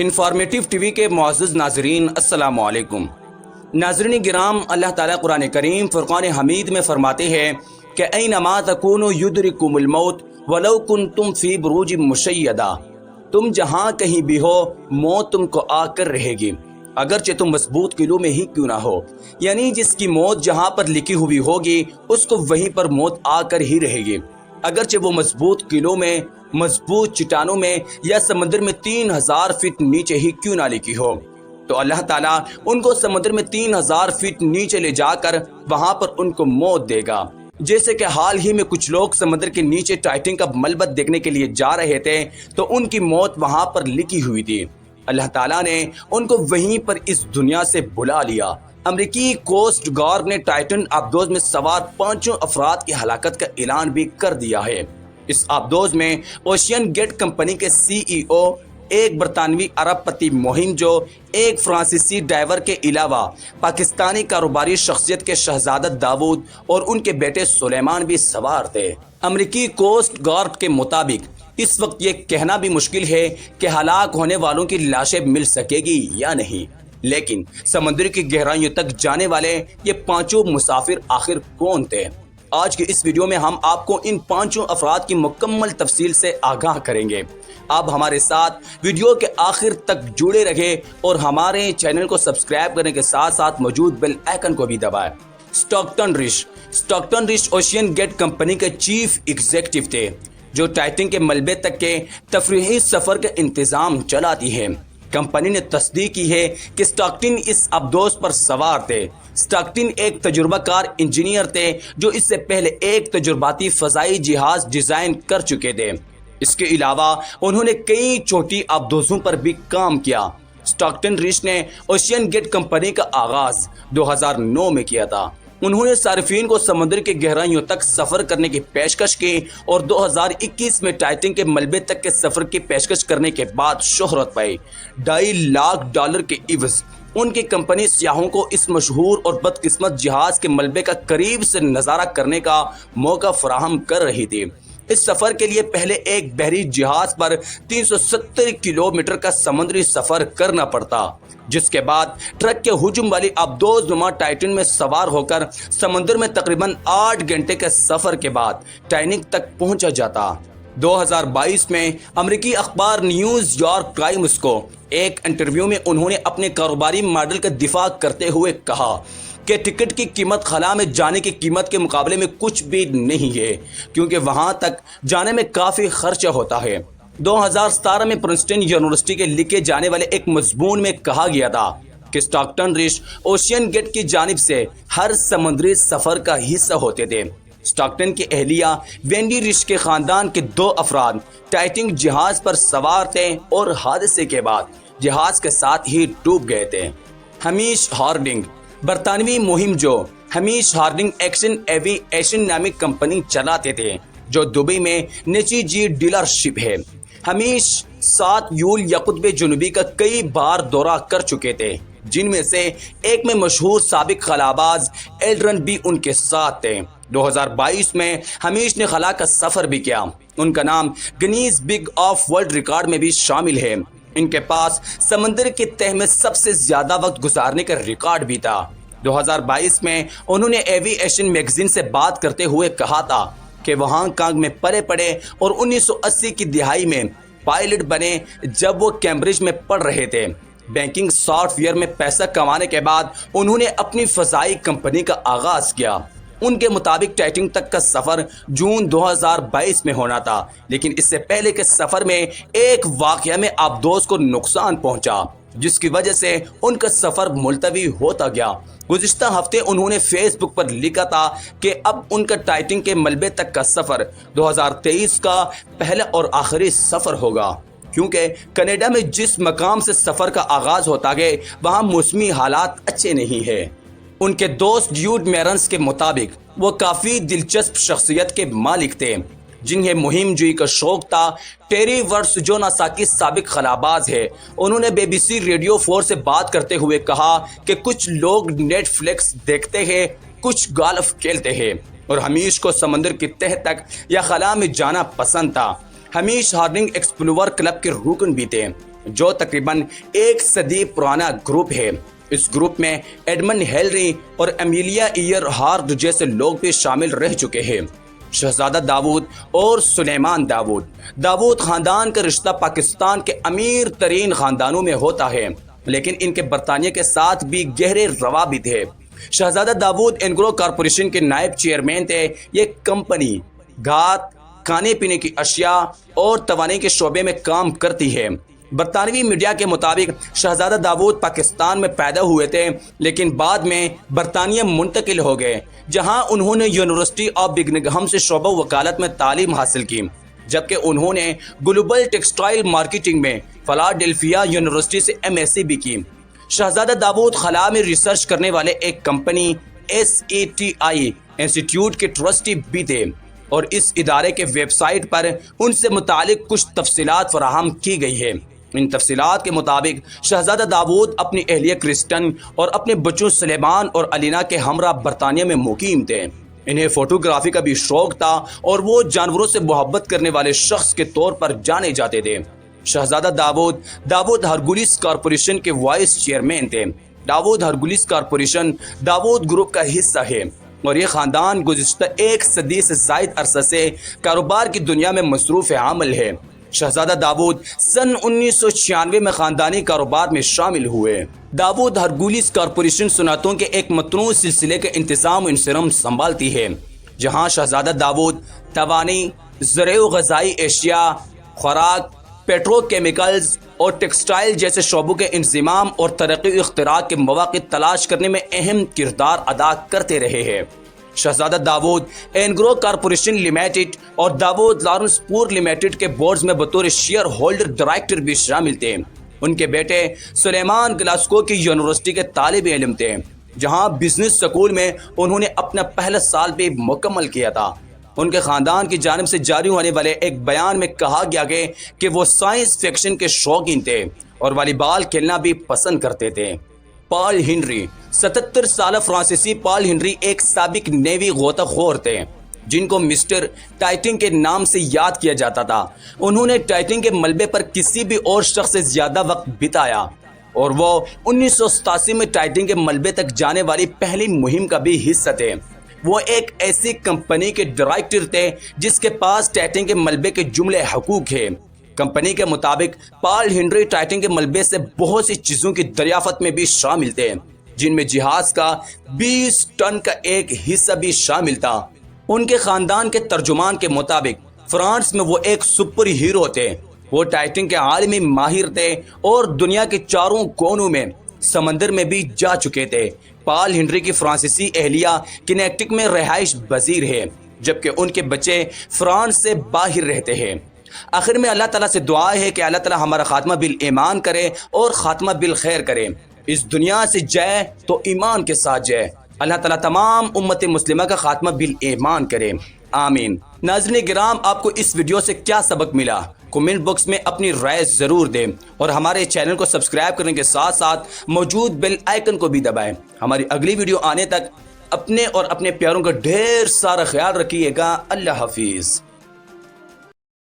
Informative T V کے معزز ناظرین السلام علیکم۔ ناظرین گرام، اللہ تعالیٰ قرآن کریم فرقان حمید میں فرماتے ہیں کہ اینما تکونوا یدرککم الموت ولو کنتم فی بروج مشیدہ، تم جہاں کہیں بھی ہو موت تم کو آ کر رہے گی، اگرچہ تم مضبوط قلعوں میں ہی کیوں نہ ہو۔ یعنی جس کی موت جہاں پر لکھی ہوئی ہوگی اس کو وہیں پر موت آ کر ہی رہے گی، اگرچہ وہ مضبوط قلعوں میں، مضبوط چٹانوں میں یا سمندر میں 3000 فٹ نیچے ہی کیوں نہ لکھی ہو۔ تو اللہ تعالیٰ ان کو سمندر میں 3000 فٹ نیچے لے جا کر وہاں پر ان کو موت دے گا۔ جیسے کہ حال ہی میں کچھ لوگ سمندر کے نیچے ٹائٹینک کا ملبہ دیکھنے کے لیے جا رہے تھے تو ان کی موت وہاں پر لکھی ہوئی تھی۔ اللہ تعالیٰ نے ان کو وہیں پر اس دنیا سے بلا لیا۔ امریکی کوسٹ گارڈ نے ٹائٹن آبدوز میں سوار 5 افراد کی ہلاکت کا اعلان بھی کر دیا ہے۔ اس آبدوز میں اوشین گیٹ کمپنی کے سی ای او، ایک برطانوی ارب پتی مہم جو، ایک فرانسیسی ڈائیور کے علاوہ پاکستانی کاروباری شخصیت کے شہزادہ داؤد اور ان کے بیٹے سلیمان بھی سوار تھے۔ امریکی کوسٹ گارڈ کے مطابق اس وقت یہ کہنا بھی مشکل ہے کہ ہلاک ہونے والوں کی لاشیں مل سکے گی یا نہیں، لیکن سمندر کی گہرائیوں تک جانے والے یہ 5 مسافر آخر کون تھے؟ آج کی اس ویڈیو میں ہم آپ کو ان 5 افراد کی مکمل تفصیل سے آگاہ کریں گے۔ آپ ہمارے ساتھ ویڈیو کے آخر تک جڑے رہیں اور ہمارے چینل کو سبسکرائب کرنے کے ساتھ ساتھ موجود بیل آئیکن کو بھی دبائیں۔ اسٹاکٹن رش اوشین گیٹ کمپنی کے چیف ایگزیکٹو تھے جو ٹائٹینک کے ملبے تک کے تفریحی سفر کا انتظام چلاتی ہے۔ کمپنی نے تصدیق کی ہے کہ اسٹاکٹن اس آبدوز پر سوار تھے۔ اسٹاکٹن ایک تجربہ کار انجینئر تھے جو اس سے پہلے ایک تجرباتی فضائی جہاز ڈیزائن کر چکے تھے۔ اس کے علاوہ انہوں نے کئی چھوٹی آبدوزوں پر بھی کام کیا۔ اسٹاکٹن رش نے اوشین گیٹ کمپنی کا آغاز 2009 میں کیا تھا۔ انہوں نے صارفین کو سمندر کی گہرائیوں تک سفر کرنے کی پیشکش کی اور 2021 میں ٹائٹینک کے ملبے تک کے سفر کی پیشکش کرنے کے بعد شہرت پائی۔ $2.5 لاکھ کے عوض ان کی کمپنی سیاحوں کو اس مشہور اور بدقسمت جہاز کے ملبے کا قریب سے نظارہ کرنے کا موقع فراہم کر رہی تھی۔ اس سفر کے لیے پہلے ایک بحری جہاز پر 370 کلومیٹر کا سمندری سفر کرنا پڑتا، جس کے بعد ٹرک کے ہجوم والی آبدوز نما ٹائٹن میں سوار ہو کر سمندر میں تقریباً 8 گھنٹے کے سفر کے بعد ٹائٹینک تک پہنچا جاتا۔ 2022 میں امریکی اخبار نیوز یارک ٹائمز کو ایک انٹرویو میں انہوں نے اپنے کاروباری ماڈل کا دفاع کرتے ہوئے کہا کہ ٹکٹ کی قیمت خلا میں جانے کی قیمت کے مقابلے میں کچھ بھی نہیں ہے، کیونکہ وہاں تک جانے میں کافی خرچہ ہوتا ہے۔ 2017 میں پرنسٹن یونیورسٹی کے لکھے جانے والے ایک مضمون میں کہا گیا تھا کہ اسٹاکٹن رش اوشین گیٹ کی جانب سے ہر سمندری سفر کا حصہ ہوتے تھے۔ اسٹاکٹن کی اہلیہ وینڈی رش کے خاندان کے 2 افراد ٹائٹینک جہاز پر سوار تھے اور حادثے کے بعد جہاز کے ساتھ ہی ڈوب گئے تھے۔ ہمیش ہارڈنگ، برطانوی مہم جو ہمیش ہارڈنگ ایکشن ایوی ایشن نامی کمپنی چلاتے تھے جو دبئی میں نچی جی ڈیلرشپ ہے۔ ہمیش 7 یول یا قطب جنوبی کا کئی بار دورہ کر چکے تھے، جن میں سے ایک میں مشہور سابق خلاباز ایلڈرن بھی ان کے ساتھ تھے۔ 2022 میں ہمیش نے خلا کا سفر بھی کیا۔ ان کا نام Guinness book of world record میں بھی شامل ہے۔ ان کے پاس سمندر کی تہہ میں سب سے زیادہ وقت گزارنے کا ریکارڈ بھی تھا۔ 2022 میں انہوں نے ایوی ایشن میگزین سے بات کرتے ہوئے کہا تھا کہ وہ ہانگ کانگ میں پلے پڑے اور 1980 کی دہائی میں پائلٹ بنے جب وہ کیمبرج میں پڑھ رہے تھے۔ بینکنگ سافٹ ویئر میں پیسہ کمانے کے بعد انہوں نے اپنی فضائی کمپنی کا آغاز کیا۔ ان کے مطابق ٹائٹینک تک کا سفر جون 2022 میں ہونا تھا، لیکن اس سے پہلے کے سفر میں ایک واقعہ میں آبدوز کو نقصان پہنچا، جس کی وجہ سے ان کا سفر ملتوی ہوتا گیا۔ گزشتہ ہفتے انہوں نے فیس بک پر لکھا تھا کہ اب ان کا ٹائٹینک کے ملبے تک کا سفر 2023 کا پہلا اور آخری سفر ہوگا، کیونکہ کینیڈا میں جس مقام سے سفر کا آغاز ہوتا ہے وہاں موسمی حالات اچھے نہیں ہیں۔ ان کے دوست ڈیوڈ میرنس کے مطابق وہ کافی دلچسپ شخصیت کے مالک تھے جنہیں مہم جوئی کا شوق تھا۔ ٹیری ورس جو ناساکی سابق خلاباز ہے، انہوں نے BBC ریڈیو 4 سے بات کرتے ہوئے کہا کہ کچھ لوگ نیٹ فلکس دیکھتے ہیں، کچھ گالف کھیلتے ہیں، اور ہمیش کو سمندر کی تہہ تک یا خلا میں جانا پسند تھا۔ ہمیش ہارڈنگ ایکسپلور کلب کے رکن بھی تھے۔ جو تقریباً 1 صدی پرانا گروپ ہے۔ اس گروپ میں ایڈمنڈ ہیلری اور ایمیلیا ایئر ہارٹ جیسے لوگ بھی شامل رہ چکے ہیں۔ شہزادہ داؤد اور سلیمان داؤد خاندان کا رشتہ پاکستان کے امیر ترین خاندانوں میں ہوتا ہے، لیکن ان کے برطانیہ کے ساتھ بھی گہرے روابط ہے۔ شہزادہ داؤد اینگرو کارپوریشن کے نائب چیئرمین تھے۔ یہ کمپنی گھات، کھانے پینے کی اشیاء اور توانائی کے شعبے میں کام کرتی ہے۔ برطانوی میڈیا کے مطابق شہزادہ داؤد پاکستان میں پیدا ہوئے تھے، لیکن بعد میں برطانیہ منتقل ہو گئے، جہاں انہوں نے یونیورسٹی آف برمنگھم سے شعبہ وکالت میں تعلیم حاصل کی، جبکہ انہوں نے گلوبل ٹیکسٹائل مارکیٹنگ میں فلاڈیلفیا یونیورسٹی سے MSc بھی کی۔ شہزادہ داؤد خلا میں ریسرچ کرنے والے ایک کمپنی SETI انسٹیٹیوٹ کے ٹرسٹی بھی تھے، اور اس ادارے کے ویب سائٹ پر ان سے متعلق کچھ تفصیلات فراہم کی گئی ہے۔ ان تفصیلات کے مطابق شہزادہ داؤد اپنی اہلیہ کرسٹن اور اپنے بچوں سلیمان اور الینا کے ہمراہ برطانیہ میں مقیم تھے۔ انہیں فوٹوگرافی کا بھی شوق تھا اور وہ جانوروں سے محبت کرنے والے شخص کے طور پر جانے جاتے تھے۔ شہزادہ داؤد ہرگولیس کارپوریشن کے وائس چیئرمین تھے۔ داؤد ہرگولیس کارپوریشن داؤد گروپ کا حصہ ہے، اور یہ خاندان گزشتہ 1 صدی سے زائد عرصہ سے کاروبار کی دنیا میں مصروف عمل ہے۔ شہزادہ داؤد سن 1996 میں خاندانی کاروبار میں شامل ہوئے۔ داؤد ہرگولیس کارپوریشن صنعتوں کے ایک متنوع سلسلے کے انتظام و انصرام سنبھالتی ہے، جہاں شہزادہ داؤد توانائی، زرعی و غذائی اشیاء، خوراک، پیٹرو کیمیکلز اور ٹیکسٹائل جیسے شعبوں کے انضمام اور ترقی و اختراع کے مواقع تلاش کرنے میں اہم کردار ادا کرتے رہے ہیں۔ شہزادہ داؤد اینگرو کارپوریشن لمیٹڈ اور داؤد لارنس پور لمیٹڈ کے بورڈز میں بطور شیئر ہولڈر ڈائریکٹر بھی شامل تھے۔ ان کے بیٹے سلیمان گلاسکو کی یونیورسٹی کے طالب علم تھے، جہاں بزنس سکول میں انہوں نے اپنا پہلا سال بھی مکمل کیا تھا۔ ان کے خاندان کی جانب سے جاری ہونے والے ایک بیان میں کہا گیا کہ وہ سائنس فکشن کے شوقین تھے اور والی بال کھیلنا بھی پسند کرتے تھے۔ پال ہنری 77 سالہ فرانسیسی پال ہنری ایک سابق نیوی غوطہ خور تھے، جن کو مسٹر ٹائٹنگ کے نام سے یاد کیا جاتا تھا۔ انہوں نے ٹائٹنگ کے ملبے پر کسی بھی اور شخص سے زیادہ وقت بتایا، اور وہ 1987 میں ٹائٹنگ کے ملبے تک جانے والی پہلی مہم کا بھی حصہ تھے۔ وہ ایک ایسی کمپنی کے ڈائریکٹر تھے جس کے پاس ٹائٹنگ کے ملبے کے جملے حقوق ہیں۔ کمپنی کے مطابق پال ہنری ٹائٹنگ کے ملبے سے بہت سی چیزوں کی دریافت میں بھی شامل تھے، جن میں جہاز کا 20 ٹن کا ایک حصہ بھی شامل تھا۔ ان کے خاندان کے ترجمان کے مطابق فرانس میں وہ ایک سپر ہیرو تھے۔ وہ ٹائٹنگ کے عالمی ماہر تھے اور دنیا کے چاروں کونوں میں سمندر میں بھی جا چکے تھے۔ پال ہنری کی فرانسیسی اہلیہ کنیکٹک میں رہائش پذیر ہے، جبکہ ان کے بچے فرانس سے باہر رہتے ہیں۔ آخر میں اللہ تعالیٰ سے دعا ہے کہ اللہ تعالیٰ ہمارا خاتمہ بالایمان کرے اور خاتمہ بالخیر کرے۔ اس دنیا سے جائے تو ایمان کے ساتھ جائے۔ اللہ تعالیٰ تمام امت مسلمہ کا خاتمہ بالایمان کرے، آمین۔ ناظرین کرام، آپ کو اس ویڈیو سے کیا سبق ملا؟ کمنٹ باکس میں اپنی رائے ضرور دیں، اور ہمارے چینل کو سبسکرائب کرنے کے ساتھ ساتھ موجود بیل آئیکن کو بھی دبائیں۔ ہماری اگلی ویڈیو آنے تک اپنے اور اپنے پیاروں کا ڈھیر سارا خیال رکھیے گا۔ اللہ حافظ۔